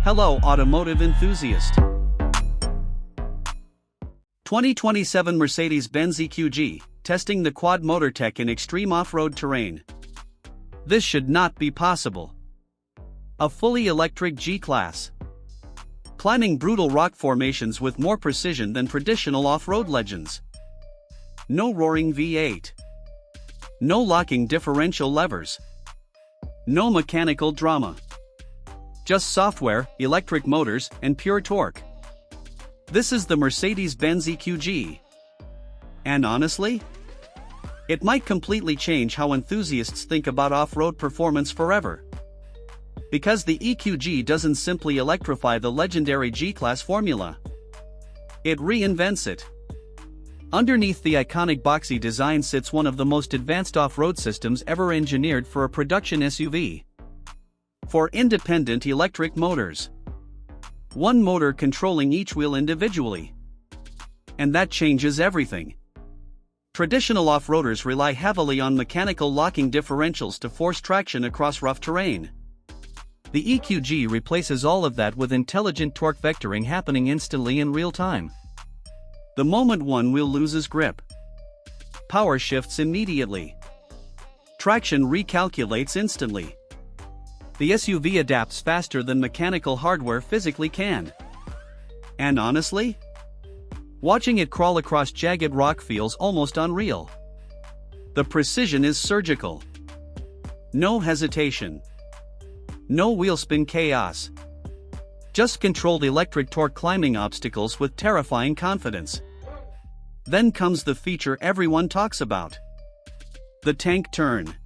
Hello automotive enthusiast. 2027 Mercedes-Benz EQG, testing the quad motor tech in extreme off-road terrain. This should not be possible. A fully electric G-Class. Climbing brutal rock formations with more precision than traditional off-road legends. No roaring V8. No locking differential levers. No mechanical drama. Just software, electric motors, and pure torque. This is the Mercedes-Benz EQG. And honestly, it might completely change how enthusiasts think about off-road performance forever. Because the EQG doesn't simply electrify the legendary G-Class formula. It reinvents it. Underneath the iconic boxy design sits one of the most advanced off-road systems ever engineered for a production SUV. 4 independent electric motors. One motor controlling each wheel individually. And that changes everything. Traditional off-roaders rely heavily on mechanical locking differentials to force traction across rough terrain. The EQG replaces all of that with intelligent torque vectoring happening instantly in real time. The moment one wheel loses grip, power shifts immediately. Traction recalculates instantly. The SUV adapts faster than mechanical hardware physically can. And honestly, watching it crawl across jagged rock feels almost unreal. The precision is surgical. No hesitation. No wheel spin chaos. Just controlled electric torque climbing obstacles with terrifying confidence. Then comes the feature everyone talks about. The tank turn.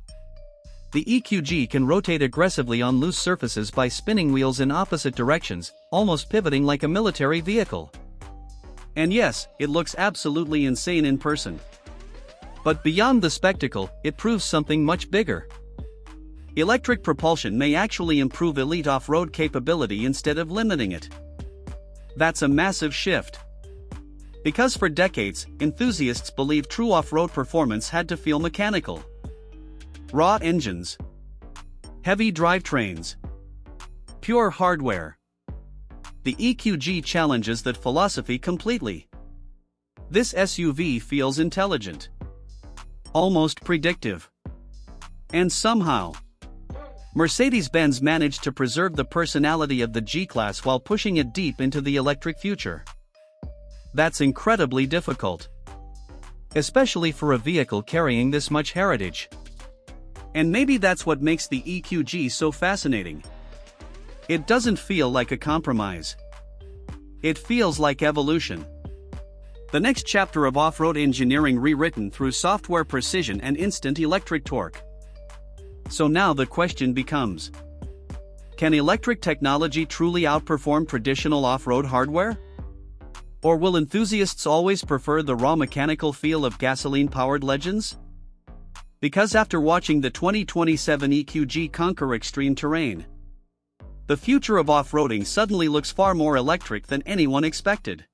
The EQG can rotate aggressively on loose surfaces by spinning wheels in opposite directions, almost pivoting like a military vehicle. And yes, it looks absolutely insane in person. But beyond the spectacle, it proves something much bigger. Electric propulsion may actually improve elite off-road capability instead of limiting it. That's a massive shift. Because for decades, enthusiasts believed true off-road performance had to feel mechanical. Raw engines. Heavy drivetrains. Pure hardware. The EQG challenges that philosophy completely. This SUV feels intelligent. Almost predictive. And somehow, Mercedes-Benz managed to preserve the personality of the G-Class while pushing it deep into the electric future. That's incredibly difficult. Especially for a vehicle carrying this much heritage. And maybe that's what makes the EQG so fascinating. It doesn't feel like a compromise. It feels like evolution. The next chapter of off-road engineering rewritten through software precision and instant electric torque. So now the question becomes: can electric technology truly outperform traditional off-road hardware? Or will enthusiasts always prefer the raw mechanical feel of gasoline-powered legends? Because after watching the 2027 EQG conquer extreme terrain, the future of off-roading suddenly looks far more electric than anyone expected.